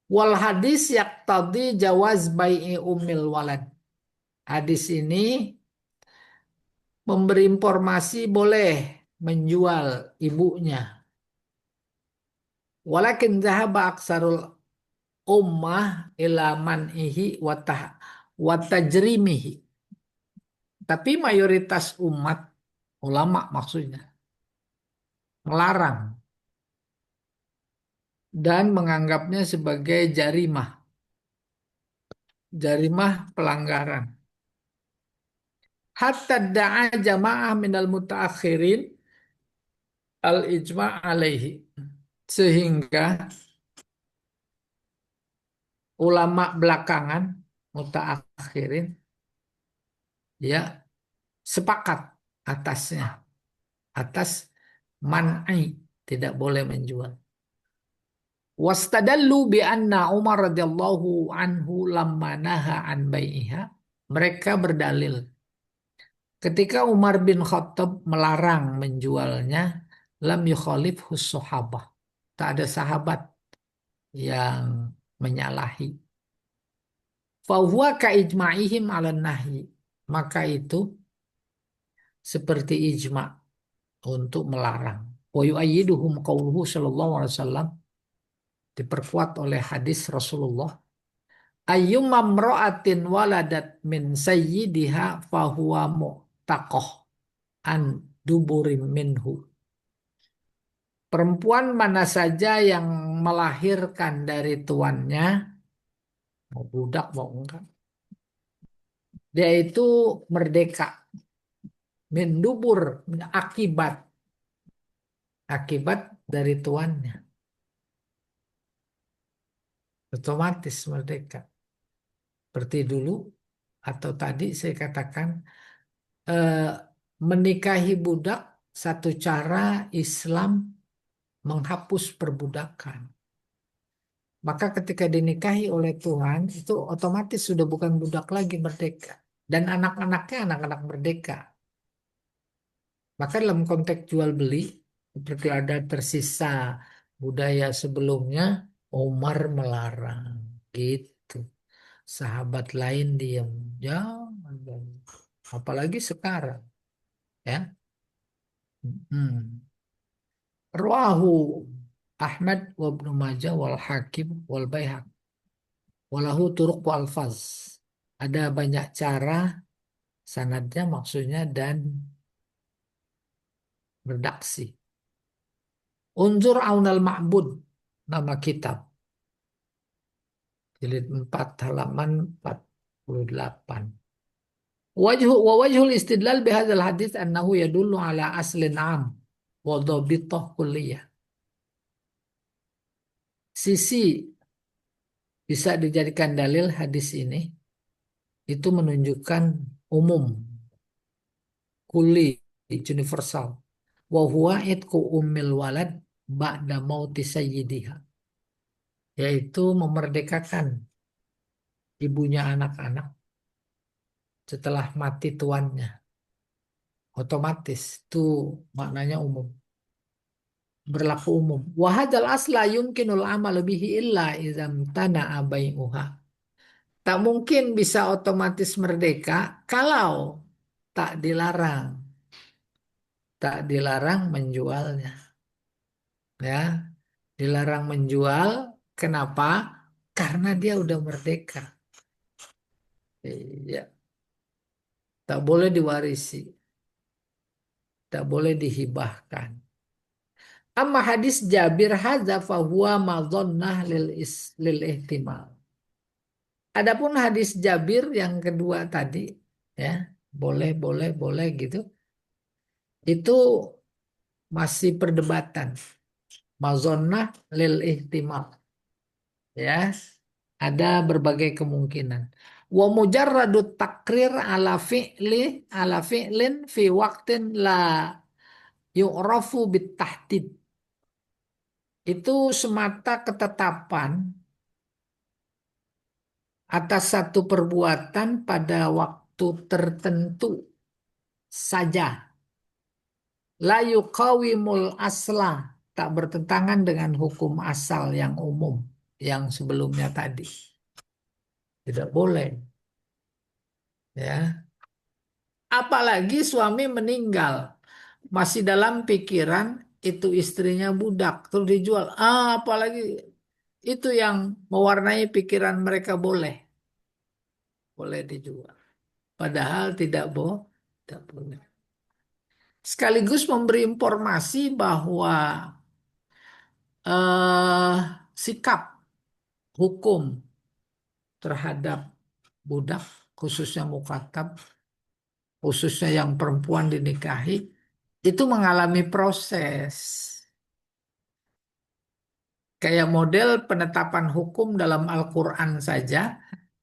Wal hadis yaktadi jawaz bai'i umil walad. Hadis ini memberi informasi boleh menjual ibunya. Walakin zahaba aksarul ummah ila man'ihi wa tajrimihi. Tapi mayoritas umat, ulama maksudnya, melarang dan menganggapnya sebagai jarimah pelanggaran. Hatta da'a jamaah minal mutaakhirin al-ijma' alaihi. Sehingga ulama belakangan mutaakhirin ya sepakat atasnya, atas man'i, tidak boleh menjual. Wastadallu bi anna Umar radhiyallahu anhu lamma naha an bai'iha. Mereka berdalil ketika Umar bin Khattab melarang menjualnya, lam yukhalifhu sahabah. Tak ada sahabat yang menyalahi. Fahuwa ka ijma'ihim 'ala nahyi. Maka itu seperti ijma' untuk melarang. Wa yu'ayyiduhum qauluhu sallallahu alaihi wasallam, diperkuat oleh hadis Rasulullah, ayyumma imra'atin waladat min sayyidiha fahuwa mu'taqah an duburim minhu. Perempuan mana saja yang melahirkan dari tuannya, mau budak mau enggak, dia itu merdeka. Min dubur, akibat dari tuannya, otomatis merdeka. Seperti dulu atau tadi saya katakan, eh, menikahi budak satu cara Islam menghapus perbudakan. Maka ketika dinikahi oleh Tuhan itu otomatis sudah bukan budak lagi, merdeka. Dan anak-anaknya anak-anak merdeka. Maka dalam konteks jual beli seperti ada tersisa budaya sebelumnya, Umar melarang gitu. Sahabat lain diam, jangan. Apalagi sekarang, ya. Hmm. Ruahu Ahmad wa Ibnu Majah wal Hakim wal Baihaqi walahu turuq wa alfaz. Ada banyak cara sanadnya maksudnya dan redaksi. Unzur Aunal Ma'bud, nama kitab. Jilid 4 halaman 48. Wajhul istidlal bihadzal hadis annahu yadullu ala aslin am wa dhabitah kulliyah. Sisi bisa dijadikan dalil hadis ini itu menunjukkan umum, kulli, universal. Wa huwa itqu ummil walad ba'da mauti sayyidiha. Yaitu memerdekakan ibunya anak-anak setelah mati tuannya. Otomatis itu maknanya umum. Berlaku umum. Wa hadzal asla yumkinul amal bihi illa idzam tana'a bai'uha. Tak mungkin bisa otomatis merdeka kalau tak dilarang. Tak dilarang menjualnya. Ya, dilarang menjual. Kenapa? Karena dia udah merdeka. Iya. Tak boleh diwarisi. Tak boleh dihibahkan. Amma hadis Jabir hadza fahuwa madhannah lil ihtimal. Adapun hadis Jabir yang kedua tadi, ya, boleh gitu. Itu masih perdebatan. Mazonnah lil ihtimal. Ya, ada berbagai kemungkinan. Wa mujarradut takrir ala fi'lin fi waqtin la yu'rafu bitahdid. Itu semata ketetapan atas satu perbuatan pada waktu tertentu saja. La yuqawimul asla, tak bertentangan dengan hukum asal yang umum yang sebelumnya tadi. Tidak boleh. Ya. Apalagi suami meninggal. masih dalam pikiran itu istrinya budak terus dijual. Apalagi itu yang mewarnai pikiran mereka boleh dijual. Padahal tidak boleh. Sekaligus memberi informasi bahwa eh, sikap hukum terhadap budak, khususnya mukatab, khususnya yang perempuan dinikahi, itu mengalami proses. Kayak model penetapan hukum dalam Al-Quran saja,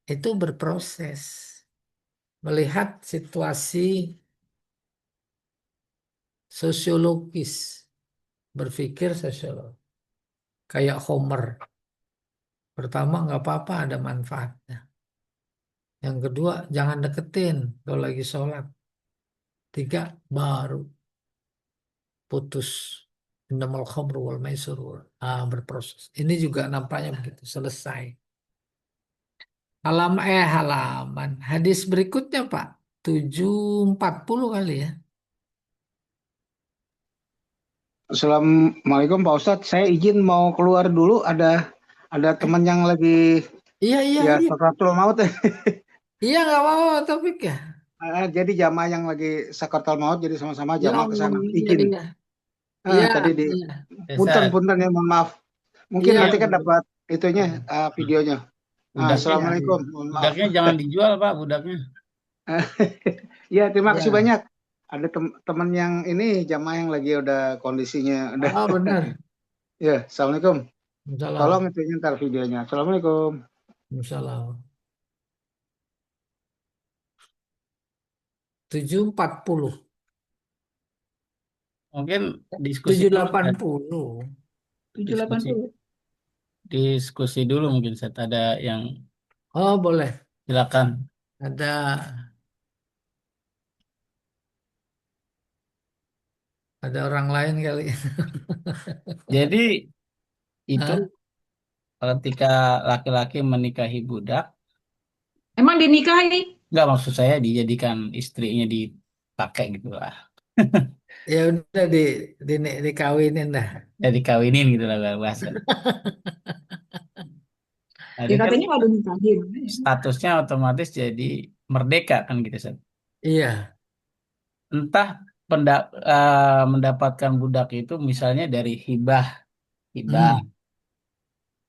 itu berproses. Melihat situasi sosiologis, berpikir sosiologis. Kayak Homer. Pertama, nggak apa-apa, ada manfaatnya. Yang kedua, jangan deketin kalau lagi sholat. Tiga, baru putus. Innamal khamru wal maisur. Berproses. Ini juga nampaknya begitu, selesai. Halaman. Hadis berikutnya, Pak. 740 kali ya. Assalamualaikum Pak Ustadz, saya izin mau keluar dulu. Ada teman yang lagi Iya, iya, ya iya. sakaratul maut ya. Iya, nggak apa-apa topik ya. Jadi jamaah yang lagi sakaratul maut, jadi sama-sama Ya jamaah ke Allah, sana. iya, Izin. iya. Iya, Tadi di iya. Ustaz, punten ya, mohon maaf. Mungkin Iya, nanti kan dapat itunya, videonya. budaknya, iya, iya. Assalamualaikum, mohon maaf. budaknya jangan dijual Pak, budaknya. Ya, terima kasih Iya. banyak. Ada teman yang ini jamaah yang lagi udah kondisinya udah. Benar. Ya, assalamualaikum. Tolong Salam. itunya ntar videonya. Assalamualaikum. Salam. 740. Mungkin diskusi tujuh dulu, delapan Ustaz. puluh. Diskusi 780. diskusi dulu mungkin Ustaz. Ada yang Oh, boleh. silakan. Ada ada orang lain kali. Jadi itu Hah? ketika laki-laki menikahi budak, Emang dinikahi? nggak maksud saya dijadikan istrinya dipakai gitu lah. Ya udah dikawinin dah. Ya dikawinin gitu lah bahasa. Jadi Ya kan katanya nggak dinikahin. statusnya otomatis jadi merdeka kan gitu Ustaz. Iya. Entah mendapatkan budak itu misalnya dari hibah, hibah. Hmm.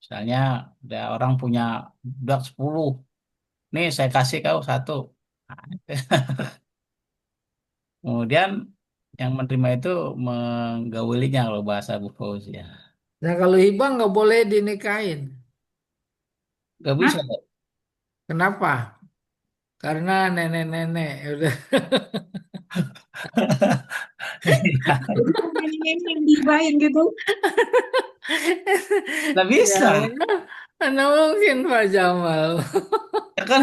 Misalnya ada orang punya budak 10, nih saya kasih kau satu. Nah, itu. Kemudian yang menerima itu menggaulinya kalau bahasa Bu Fauzi ya. Nah kalau hibah nggak boleh dinikahin. Gak bisa. Hah? Kenapa? Karena nenek-nenek udah. Jadi nenek yang dibahin gitu. Gak Ya, bisa. mana mungkin Pak Jamal. Ya kan,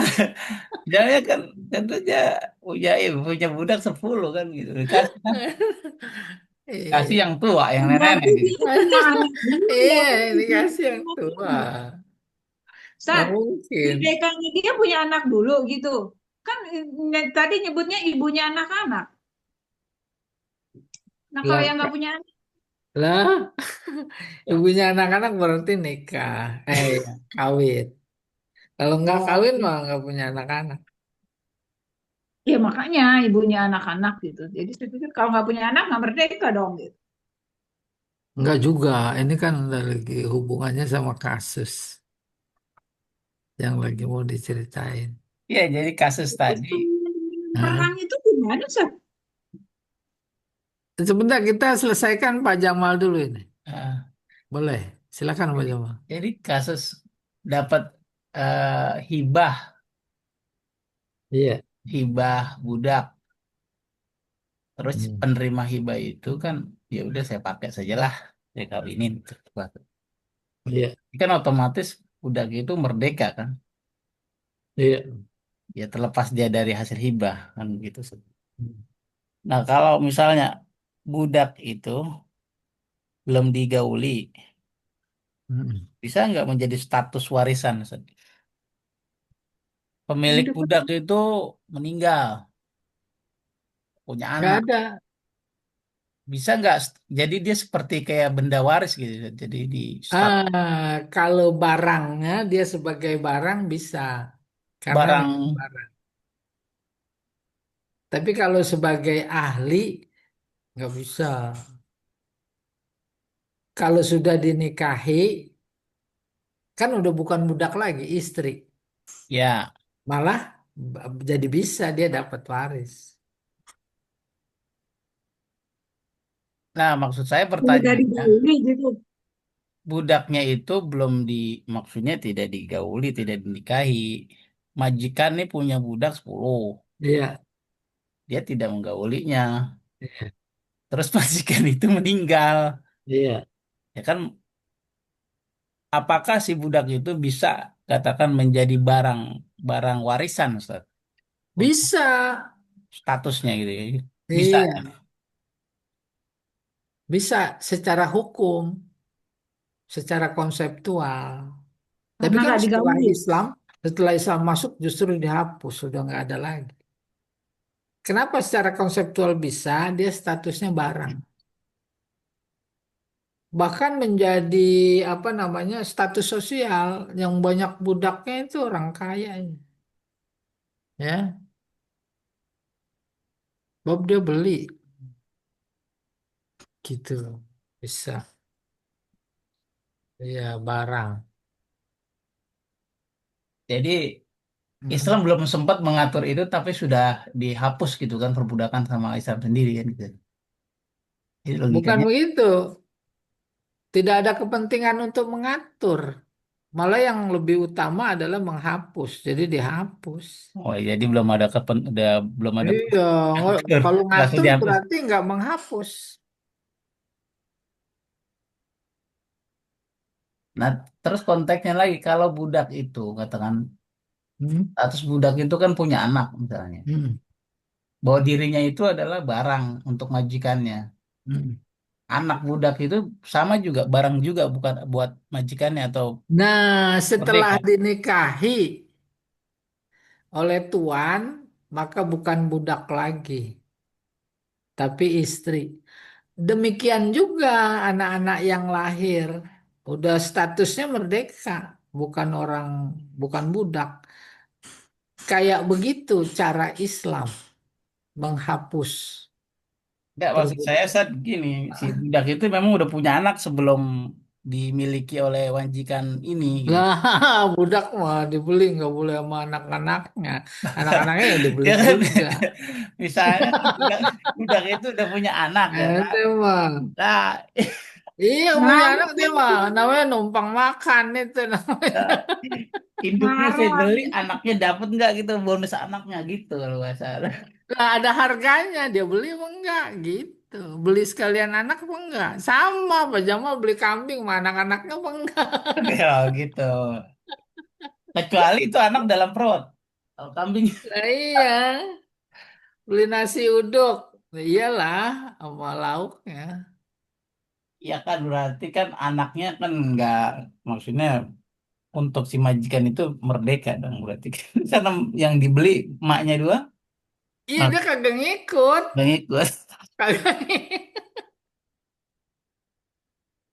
dia kan tentunya punya budak 10 kan gitu. Dikasih kan, kasih Iya, yang tua, yang nenek Berarti gitu. dia punya anak juga. iya, dikasih yang tua. Nggak Sat, mungkin. merdekanya dia punya anak dulu gitu. Kan tadi nyebutnya ibunya anak-anak. Nah kalau Lah, yang nggak punya anak, lah, Ya, ibunya anak-anak berarti nikah. Ya, kawin. Kalau nggak oh, kawin mah nggak punya anak-anak. ya makanya ibunya anak-anak gitu. Jadi saya pikir kalau nggak punya anak nggak merdeka dong gitu. Nggak juga. Ini kan udah lagi hubungannya sama kasus yang lagi mau diceritain. ya, jadi kasus Terus tadi. Nah, perang itu gimana sih? sebentar kita selesaikan Pak Jamal dulu ini. eh, Boleh. Silakan Pak jadi, Jamal. jadi kasus dapat hibah, Iya. hibah budak. Terus Hmm. penerima hibah itu kan ya udah saya pakai sajalah, saya kawinin. Iya. Kan otomatis budak itu merdeka kan. Iya. Ya terlepas dia dari hasil hibah kan gitu. Hmm. Nah, kalau misalnya budak itu belum digauli, Hmm. bisa nggak menjadi status warisan, Ustaz? Pemilik Hidup budak itu meninggal, punya Nggak anak. ada. Bisa nggak? Jadi dia seperti kayak benda waris gitu. Jadi di stat Kalau barangnya dia sebagai barang bisa, karena barang memang barang. Tapi kalau sebagai ahli nggak bisa. Kalau sudah dinikahi, kan udah bukan budak lagi, istri. ya. Malah jadi bisa dia dapat waris. Nah, maksud saya Udah pertanyaannya, digauli gitu. budaknya itu belum maksudnya tidak digauli, tidak dinikahi. Majikan nih punya budak 10, Iya, dia tidak menggaulinya. Terus majikan itu meninggal. iya. Ya kan, apakah si budak itu bisa katakan menjadi barang barang warisan, Ustaz? Untuk Bisa. statusnya gitu ya. Bisa. Iya, bisa secara hukum, secara konseptual. Tapi Karena kan nggak digauli. setelah Islam masuk justru dihapus, sudah nggak ada lagi. Kenapa secara konseptual bisa? Dia statusnya barang. Bahkan menjadi apa namanya status sosial yang banyak budaknya itu orang kaya ini. Ya, Bob dia beli gitu. Bisa. Iya, barang. Jadi Islam Mm. belum sempat mengatur itu, tapi sudah dihapus gitu kan perbudakan sama Islam sendiri kan gitu. Jadi Bukan logikanya, begitu. Tidak ada kepentingan untuk mengatur. Malah yang lebih utama adalah menghapus. Jadi dihapus. oh jadi belum ada belum ada Iya, ngatur, kalau langsung ngatur dihapus. berarti nggak menghapus. Nah, terus konteksnya lagi kalau budak itu katakan Hmm. status budak itu kan punya anak misalnya. Hmm. Bahwa dirinya itu adalah barang untuk majikannya. Hmm. Anak budak itu sama juga barang juga bukan buat majikannya atau Nah, setelah merdeka. dinikahi oleh tuan, maka bukan budak lagi, tapi istri. Demikian juga anak-anak yang lahir, udah statusnya merdeka, bukan orang, bukan budak. Kayak begitu cara Islam menghapus Enggak, maksud saya perbudakan. saat gini, si budak itu memang udah punya anak sebelum dimiliki oleh majikan ini gitu. Lah, budak mah dibeli nggak boleh sama anak-anaknya. Anak-anaknya ya dibeli Ya kan, juga. misalnya kan budak itu udah punya anak ya kan. Itu mah. Nah, Iya punya Ngaruh anak dia itu. mah. Namanya numpang makan itu namanya. ya, induknya saya Ngaruh. beli, anaknya dapat nggak gitu bonus anaknya gitu kalau nggak salah. Lah ada harganya dia beli apa enggak gitu. Beli sekalian anak apa enggak? Sama Pak Jamal beli kambing sama anak-anaknya apa enggak? Ya gitu. Kecuali itu anak dalam perut. Kalau kambing, Lah iya. Beli nasi uduk. Iyalah sama lauknya. ya kan berarti kan anaknya kan nggak, maksudnya untuk si majikan itu merdeka dong berarti kan. Karena yang dibeli emaknya dua, Iya mas dia kagak ngikut. nggak ngikut. Kagak ngikut.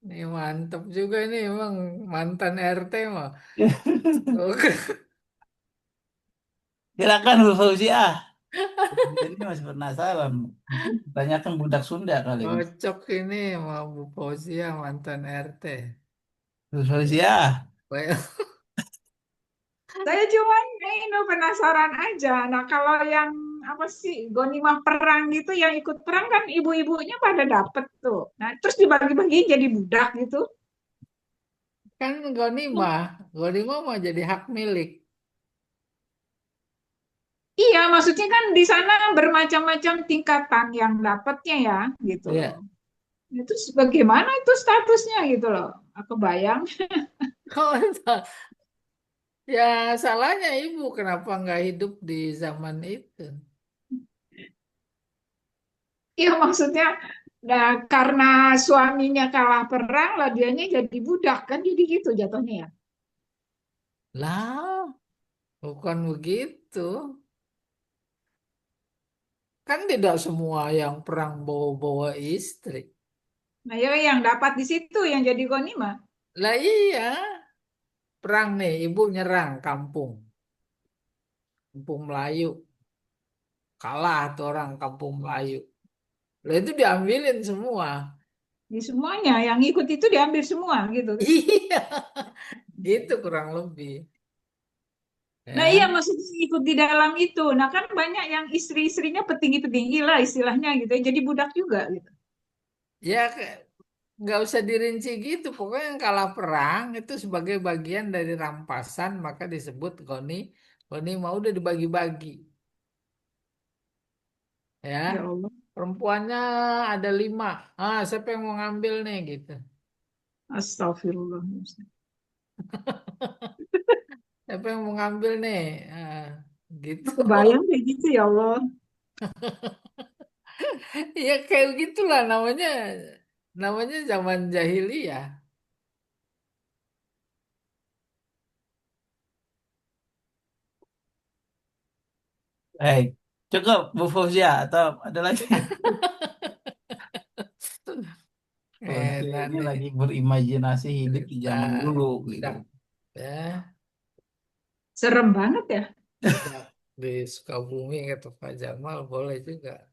Ini mantep juga nih emang mantan RT mah. Oke. Silakan Bu Fauzi ah. Ini masih penasaran. Mungkin tanyakan budak Sunda kali ini. Cocok ini sama Bu Fauzia mantan RT. Bu Fauzi ah. Well, Saya cuman ini penasaran aja. Nah, kalau yang apa sih gonimah perang gitu, yang ikut perang kan ibu-ibunya pada dapet tuh. Nah, terus dibagi-bagi jadi budak gitu. kan Gonimah, Gonimah mau jadi hak milik. Iya, maksudnya kan di sana bermacam-macam tingkatan yang dapatnya ya, gitu loh. Ya, Itu bagaimana itu statusnya gitu loh. Aku bayang. kok ya salahnya ibu kenapa nggak hidup di zaman itu? Iya, maksudnya nah, karena suaminya kalah perang, lah dianya jadi budak kan, jadi gitu jatuhnya ya. Lah, bukan begitu. Kan tidak semua yang perang bawa-bawa istri. Nah, ya yang dapat di situ yang jadi ghanimah. Lah iya, perang nih, ibu nyerang kampung, kampung Melayu. Kalah tuh orang kampung Melayu. Lah itu diambilin semua. Di semuanya yang ikut itu diambil semua gitu kan. Iya, gitu kurang lebih. Nah, iya Ya, maksudnya ikut di dalam itu. Nah, kan banyak yang istri-istrinya petinggi-petinggi lah istilahnya gitu. Jadi budak juga gitu. ya nggak usah dirinci gitu. Pokoknya yang kalah perang itu sebagai bagian dari rampasan maka disebut goni. Goni mau udah dibagi-bagi. Ya, Ya Allah. perempuannya ada 5. Siapa yang mau ngambil nih gitu. Astagfirullah. Siapa yang mau ngambil nih? Ah, gitu. Kebayang kayak gitu ya Allah. Ya kayak gitulah namanya. Namanya zaman jahiliyah. Baik, cukup Bu Fauzia atau ada lagi? Enak Ini nih lagi berimajinasi hidup di cerita zaman dulu gitu. budak ya, Serem banget ya. budak di Sukabumi kata Pak Jamal boleh juga.